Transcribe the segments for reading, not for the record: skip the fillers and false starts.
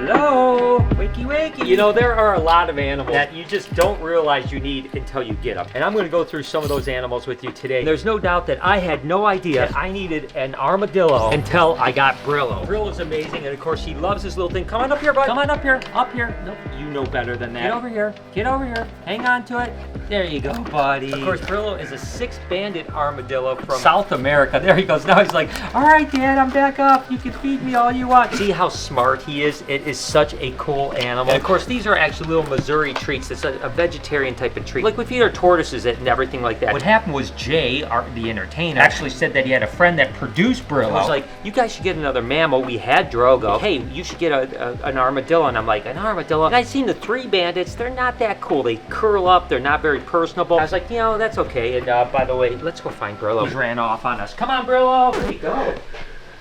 Hello? Wakey, wakey. You know, there are a lot of animals that you just don't realize you need until you get them. And I'm going to go through some of those animals with you today. There's no doubt that I had no idea that I needed an armadillo until I got Brillo. Brillo's amazing, and of course, he loves this little thing. Come on up here, bud. Come on up here. Up here. Nope, you know better than that. Get over here. Get over here. Hang on to it. There you go, buddy. Of course, Brillo is a six-banded armadillo from South America. There he goes. Now he's like, all right, Dad, I'm back up. You can feed me all you want. See how smart he is? It is such a cool animal. And of course, these are actually little Missouri treats. It's a vegetarian type of treat. Like we feed our tortoises and everything like that. What happened was Jay, the entertainer, actually said that he had a friend that produced Brillo. He was like, you guys should get another mammal. We had Drogo. Hey, you should get an armadillo. And I'm like, an armadillo? And I've seen the three bandits. They're not that cool. They curl up. They're not very personable. I was like, you know, that's okay. And by the way, let's go find Brillo. He ran off on us. Come on, Brillo. Where'd he go?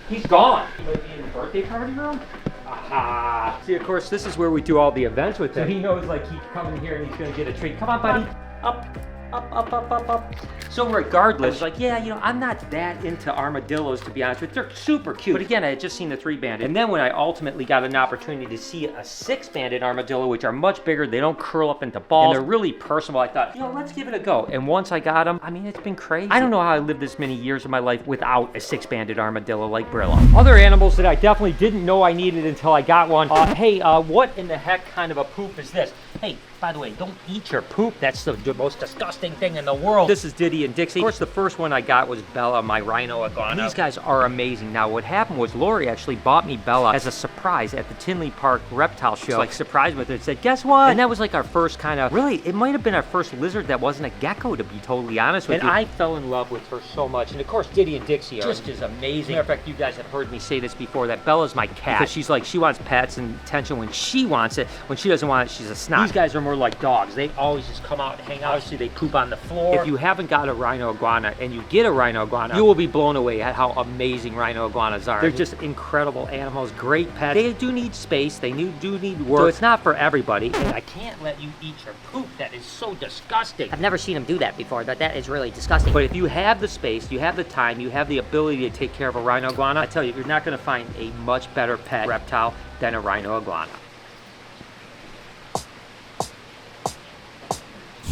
He's gone. He might be in the birthday party room. Aha. See, of course, this is where we do all the events with him. So he knows, like, he's coming here and he's gonna get a treat. Come on, buddy. Up. Up, up, up, up, up. So regardless, I was like, yeah, you know, I'm not that into armadillos, to be honest with you. They're super cute. But again, I had just seen the three-banded. And then when I ultimately got an opportunity to see a six-banded armadillo, which are much bigger, they don't curl up into balls, and they're really personable, I thought, you know, let's give it a go. And once I got them, I mean, it's been crazy. I don't know how I lived this many years of my life without a six-banded armadillo like Brillo. Other animals that I definitely didn't know I needed until I got one. Hey, what in the heck kind of a poop is this? Hey, by the way, don't eat your poop. That's the most disgusting thing in the world. This is Diddy and Dixie. Of course, the first one I got was Bella, my rhino iguana. These guys are amazing. Now, what happened was Lori actually bought me Bella as a surprise at the Tinley Park reptile show. Like, surprised with her and said, guess what? And that was like our first kind of, really, it might have been our first lizard that wasn't a gecko, to be totally honest with you. And I fell in love with her so much. And of course, Diddy and Dixie are just as amazing. Matter of fact, you guys have heard me say this before, that Bella's my cat. Because she's like, she wants pets and attention when she wants it. When she doesn't want it, she's a snot. These guys are more like dogs. They always just come out and hang out. Obviously, they poop on the floor. If you haven't got a rhino iguana and you get a rhino iguana, you will be blown away at how amazing rhino iguanas are. They're just incredible animals, great pets. They do need space. They do need work. So it's not for everybody. And I can't let you eat your poop. That is so disgusting. I've never seen them do that before, but that is really disgusting. But if you have the space, you have the time, you have the ability to take care of a rhino iguana, I tell you, you're not going to find a much better pet reptile than a rhino iguana.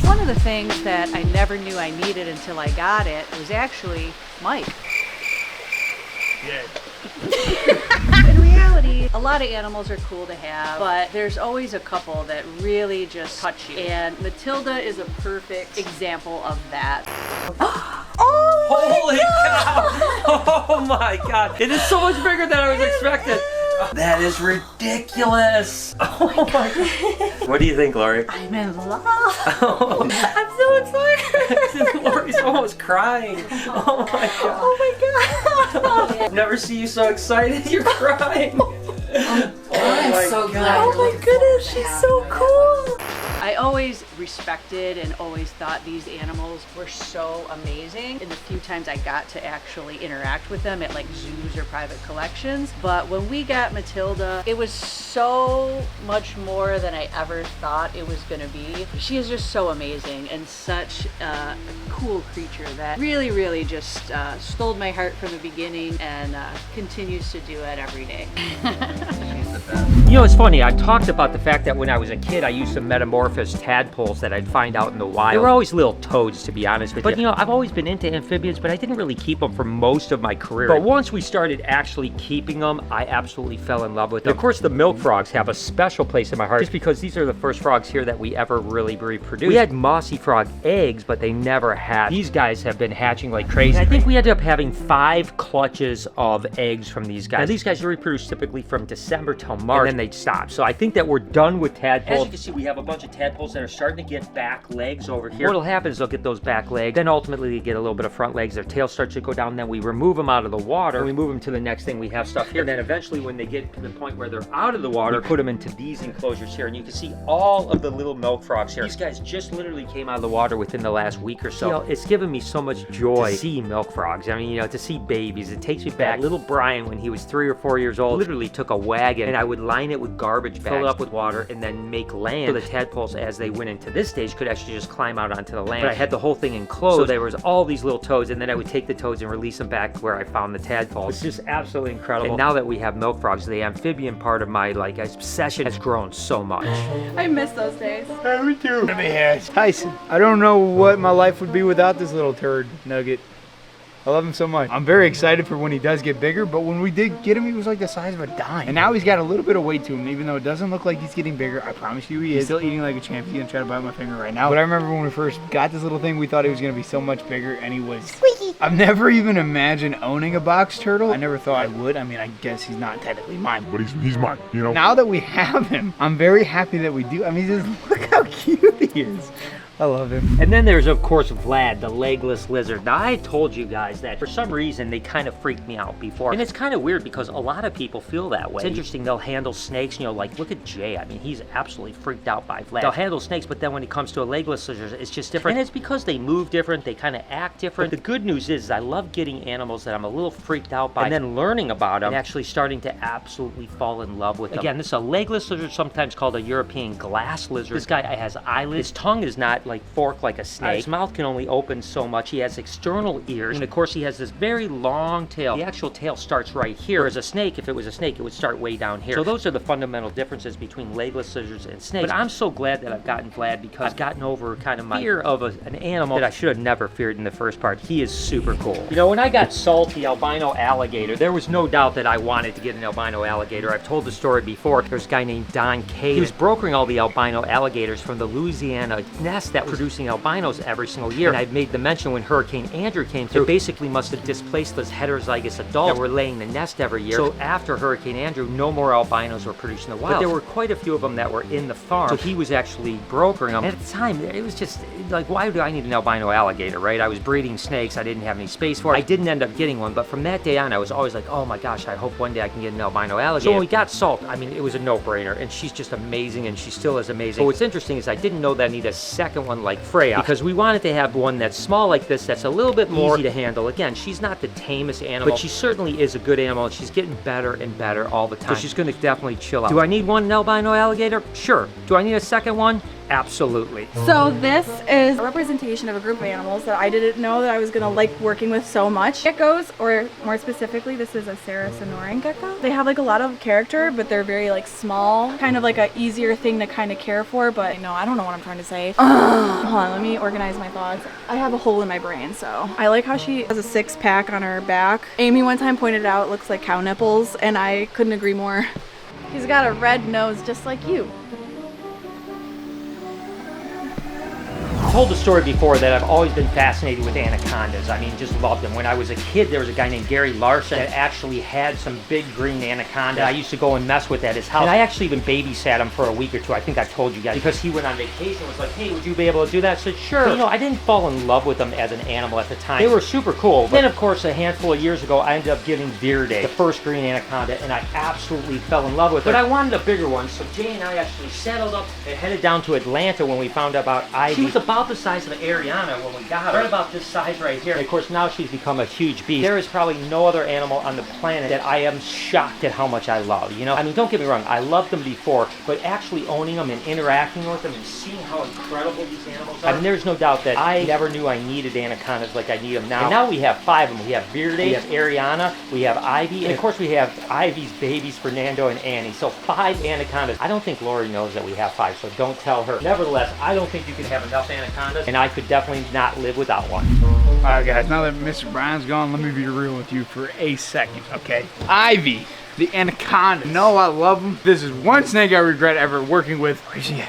One of the things that I never knew I needed until I got it was actually Mike. Yeah. In reality, a lot of animals are cool to have, but there's always a couple that really just touch you. And Matilda is a perfect example of that. Oh, holy cow! Oh my god! It is so much bigger than I was expecting. That is ridiculous! Oh my god! What do you think, Lori? I'm in love. Oh. I'm so excited. Lori's almost crying. Oh my god! Oh my god! Never see you so excited. You're crying. I'm so glad. Oh my goodness, she's so cool. I always respected and always thought these animals were so amazing. And the few times I got to actually interact with them at like zoos or private collections. But when we got Matilda, it was so much more than I ever thought it was gonna be. She is just so amazing and such a cool creature that really, really just stole my heart from the beginning and continues to do it every day. You know, it's funny, I talked about the fact that when I was a kid, I used to metamorphose tadpoles that I'd find out in the wild. They were always little toads, to be honest with you. But you know, I've always been into amphibians, but I didn't really keep them for most of my career. But once we started actually keeping them, I absolutely fell in love with them. Of course, the milk frogs have a special place in my heart, just because these are the first frogs here that we ever really reproduced. We had mossy frog eggs, but they never hatched. These guys have been hatching like crazy. And I think we ended up having 5 clutches of eggs from these guys. Now, these guys reproduce typically from December till March, and then they'd stop. So I think that we're done with tadpoles. As you can see, we have a bunch of tadpoles that are starting to get back legs over here. What'll happen is they'll get those back legs, then ultimately they get a little bit of front legs, their tail starts to go down, then we remove them out of the water, and we move them to the next thing. We have stuff here, and then eventually when they get to the point where they're out of the water, we put them into these enclosures here, and you can see all of the little milk frogs here. These guys just literally came out of the water within the last week or so. You know, it's given me so much joy to see milk frogs. I mean, you know, to see babies. It takes me back. Little Brian, when he was 3 or 4 years old, literally took a wagon, and I would line line it with garbage bags, fill it up with water, and then make land so the tadpoles, as they went into this stage, could actually just climb out onto the land. But I had the whole thing enclosed, so there was all these little toads, and then I would take the toads and release them back where I found the tadpoles. It's just absolutely incredible. And now that we have milk frogs, the amphibian part of my obsession has grown so much. I miss those days. Me too. Tyson, I don't know what my life would be without this little turd nugget. I love him so much. I'm very excited for when he does get bigger, but when we did get him, he was like the size of a dime. And now he's got a little bit of weight to him, even though it doesn't look like he's getting bigger. I promise you he is. He's still eating like a champ. He's gonna try to bite my finger right now. But I remember when we first got this little thing, we thought he was gonna be so much bigger, and he was squeaky. I've never even imagined owning a box turtle. I never thought I would. I mean, I guess he's not technically mine, but he's mine, you know? Now that we have him, I'm very happy that we do. I mean, just look how cute he is. I love him. And then there's, of course, Vlad, the legless lizard. Now, I told you guys that for some reason they kind of freaked me out before. And it's kind of weird because a lot of people feel that way. It's interesting, they'll handle snakes, you know, like look at Jay. I mean, he's absolutely freaked out by Vlad. They'll handle snakes, but then when it comes to a legless lizard, it's just different. And it's because they move different, they kind of act different. But the good news is I love getting animals that I'm a little freaked out by and then learning about them and actually starting to absolutely fall in love with them. Again, this is a legless lizard, sometimes called a European glass lizard. This guy has eyelids. His tongue is not like forked like a snake. His mouth can only open so much. He has external ears, and of course he has this very long tail. The actual tail starts right here. Whereas a snake, if it was a snake, it would start way down here. So those are the fundamental differences between legless lizards and snakes. But I'm so glad that I've gotten Vlad because I've gotten over kind of my fear of an animal that I should have never feared in the first part. He is super cool. You know, when I got Salt, the albino alligator, there was no doubt that I wanted to get an albino alligator. I've told the story before. There's a guy named Don Cade. He was brokering all the albino alligators from the Louisiana nest that was producing albinos every single year. And I made the mention when Hurricane Andrew came through, it basically must have displaced those heterozygous adults that were laying the nest every year. So after Hurricane Andrew, no more albinos were produced in the wild. But there were quite a few of them that were in the farm. So he was actually brokering them. And at the time, it was just like, why do I need an albino alligator, right? I was breeding snakes. I didn't have any space for it. I didn't end up getting one, but from that day on, I was always like, oh my gosh, I hope one day I can get an albino alligator. So when we got Salt, I mean, it was a no-brainer, and she's just amazing, and she still is amazing. But what's interesting is I didn't know that I need a second one like Freya, because we wanted to have one that's small like this, that's a little bit more easy to handle. Again, she's not the tamest animal, but she certainly is a good animal, and she's getting better and better all the time. So she's gonna definitely chill out. Do I need one albino alligator? Sure. Do I need a second one? Absolutely. So this is a representation of a group of animals that I didn't know that I was gonna like working with so much. Geckos, or more specifically, this is a Saracenoran gecko. They have like a lot of character, but they're very like small, kind of like a easier thing to kind of care for, but no, I don't know what I'm trying to say. Hold on, let me organize my thoughts. I have a hole in my brain, so. I like how she has a 6-pack on her back. Amy one time pointed out it looks like cow nipples, and I couldn't agree more. He's got a red nose just like you. I told the story before that I've always been fascinated with anacondas. I mean, just loved them. When I was a kid, there was a guy named Gary Larson that actually had some big green anaconda. I used to go and mess with at his house. And I actually even babysat him for a week or two. I think I told you guys, because he went on vacation, was like, hey, would you be able to do that? I said, sure. But, you know, I didn't fall in love with them as an animal at the time. They were super cool. Then, of course, a handful of years ago, I ended up getting Deer Day, the first green anaconda, and I absolutely fell in love with her. But I wanted a bigger one, so Jay and I actually saddled up and headed down to Atlanta when we found out about Ivy. She was about the size of Ariana when we got her. Right about this size right here. And of course, now she's become a huge beast. There is probably no other animal on the planet that I am shocked at how much I love. You know, I mean, don't get me wrong, I loved them before, but actually owning them and interacting with them and seeing how incredible these animals are. I mean, there's no doubt that I never knew I needed anacondas like I need them now. And now we have 5 of them. We have Deer Day, we have Ariana, we have Ivy, and of course we have Ivy's babies, Fernando and Annie. So 5 anacondas. I don't think Lori knows that we have 5, so don't tell her. Nevertheless, I don't think you can have enough anacondas, and I could definitely not live without one. Alright guys, now that Mr. Brian's gone, let me be real with you for a second, okay? Ivy, the anaconda. No, I love them. This is one snake I regret ever working with. Where's he at?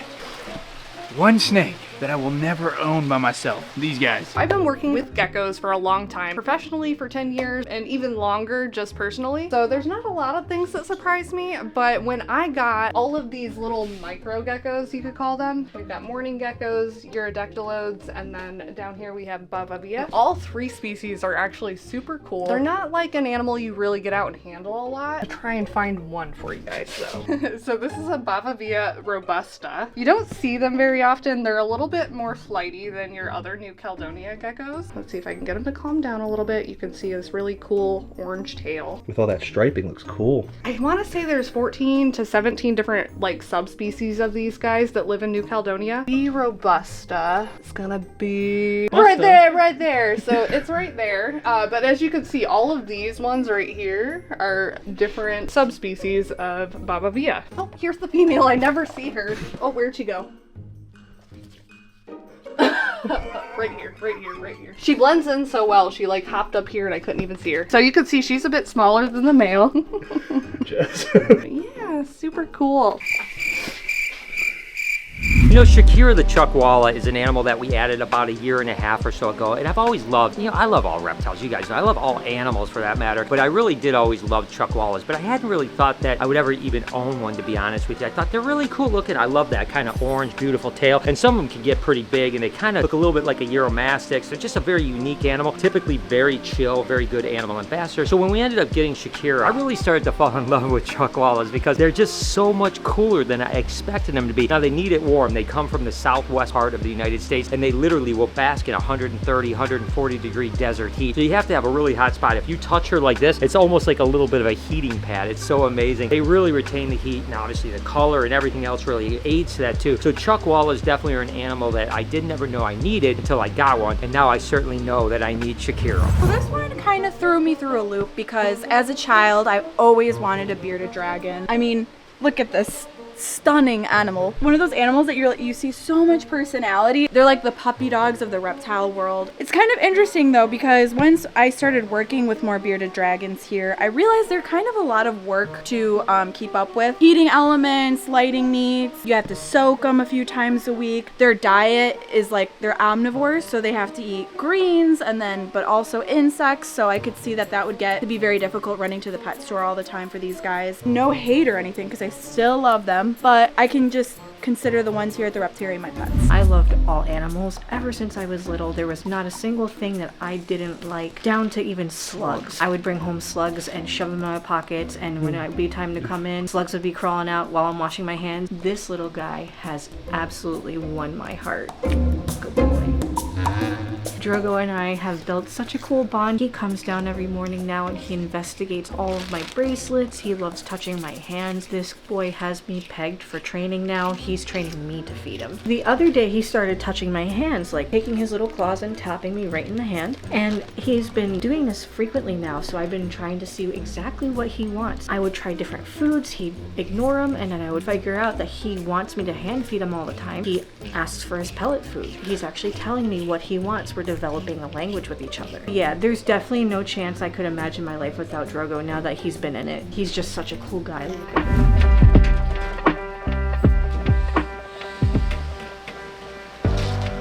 One snake that I will never own by myself. These guys. I've been working with geckos for a long time, professionally for 10 years and even longer just personally. So there's not a lot of things that surprise me, but when I got all of these little micro geckos, you could call them, we've got morning geckos, Urodactylodes, and then down here we have Bavavia. All 3 species are actually super cool. They're not like an animal you really get out and handle a lot. I'll try and find one for you guys though. So this is a Bavavia robusta. You don't see them very often. They're a little bit more flighty than your other New Caledonia geckos. Let's see if I can get him to calm down a little bit. You can see his really cool orange tail. With all that striping, looks cool. I want to say there's 14 to 17 different like subspecies of these guys that live in New Caledonia. The Robusta is gonna be right there. So it's right there. But as you can see, all of these ones right here are different subspecies of Babavia. Oh, here's the female. I never see her. Oh, where'd she go? Right here. She blends in so well. She like hopped up here and I couldn't even see her. So you can see she's a bit smaller than the male. Yeah, super cool. You know, Shakira the Chuckwalla is an animal that we added about 1.5 years or so ago, and I've always loved, you know, I love all reptiles, you guys know, I love all animals for that matter, but I really did always love Chuckwallas, but I hadn't really thought that I would ever even own one, to be honest with you. I thought they're really cool looking. I love that kind of orange, beautiful tail, and some of them can get pretty big, and they kind of look a little bit like a Euromastix. They're just a very unique animal, typically very chill, very good animal ambassador. So when we ended up getting Shakira, I really started to fall in love with Chuckwallas because they're just so much cooler than I expected them to be. Now, they need it warm. They come from the southwest part of the United States, and they literally will bask in 130, 140 degree desert heat. So you have to have a really hot spot. If you touch her like this, it's almost like a little bit of a heating pad. It's so amazing. They really retain the heat, and obviously the color and everything else really aids to that too. So Chuckwallas definitely are an animal that I didn't ever know I needed until I got one, and now I certainly know that I need Shakira. Well, this one kind of threw me through a loop because as a child, I always wanted a bearded dragon. I mean, look at this stunning animal. One of those animals that you see so much personality. They're like the puppy dogs of the reptile world. It's kind of interesting though, because once I started working with more bearded dragons here, I realized they're kind of a lot of work to keep up with. Heating elements, lighting needs, you have to soak them a few times a week. Their diet is like, they're omnivores, so they have to eat greens and then, but also insects. So I could see that would get to be very difficult running to the pet store all the time for these guys. No hate or anything, because I still love them, but I can just consider the ones here at the Reptarium my pets. I loved all animals. Ever since I was little, there was not a single thing that I didn't like, down to even slugs. I would bring home slugs and shove them in my pockets, and when it would be time to come in, slugs would be crawling out while I'm washing my hands. This little guy has absolutely won my heart. Good boy. Drogo and I have built such a cool bond. He comes down every morning now and he investigates all of my bracelets. He loves touching my hands. This boy has me pegged for training now. He's training me to feed him. The other day he started touching my hands, like taking his little claws and tapping me right in the hand. And he's been doing this frequently now, so I've been trying to see exactly what he wants. I would try different foods, he'd ignore them, and then I would figure out that he wants me to hand feed him all the time. He asks for his pellet food. He's actually telling me what he wants. We're developing a language with each other. Yeah, there's definitely no chance I could imagine my life without Drogo now that he's been in it. He's just such a cool guy.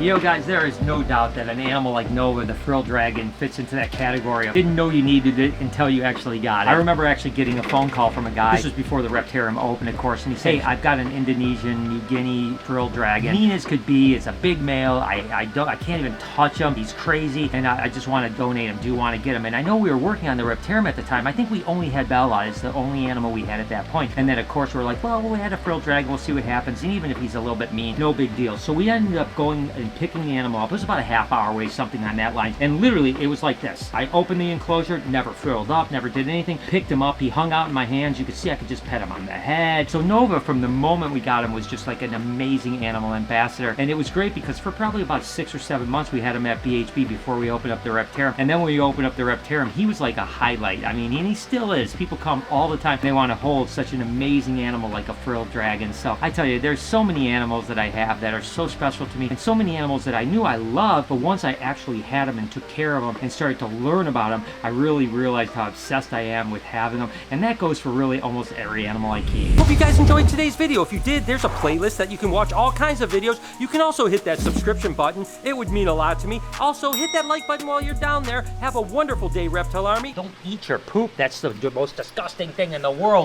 You know, guys, there is no doubt that an animal like Nova, the frill dragon, fits into that category of didn't know you needed it until you actually got it. I remember actually getting a phone call from a guy. This was before the Reptarium opened, of course, and he said, hey, I've got an Indonesian New Guinea frill dragon. Mean as could be, it's a big male. I can't even touch him. He's crazy, and I just want to donate him. Do you want to get him? And I know we were working on the Reptarium at the time. I think we only had Bella. It's the only animal we had at that point. And then, of course, we're like, well, we had a frill dragon. We'll see what happens. And even if he's a little bit mean, no big deal. So we ended up going and picking the animal up. It was about a half-hour away, something on that line. And literally, it was like this. I opened the enclosure, never frilled up, never did anything. Picked him up. He hung out in my hands. You could see I could just pet him on the head. So Nova, from the moment we got him, was just like an amazing animal ambassador. And it was great because for probably about 6 or 7 months, we had him at BHB before we opened up the Reptarium. And then when we opened up the Reptarium, he was like a highlight. I mean, and he still is. People come all the time. They want to hold such an amazing animal like a frill dragon. So I tell you, there's so many animals that I have that are so special to me, and so many animals that I knew I loved, but once I actually had them and took care of them and started to learn about them, I really realized how obsessed I am with having them. And that goes for really almost every animal I keep. Hope you guys enjoyed today's video. If you did, there's a playlist that you can watch all kinds of videos. You can also hit that subscription button. It would mean a lot to me. Also, hit that like button while you're down there. Have a wonderful day, Reptile Army. Don't eat your poop. That's the most disgusting thing in the world.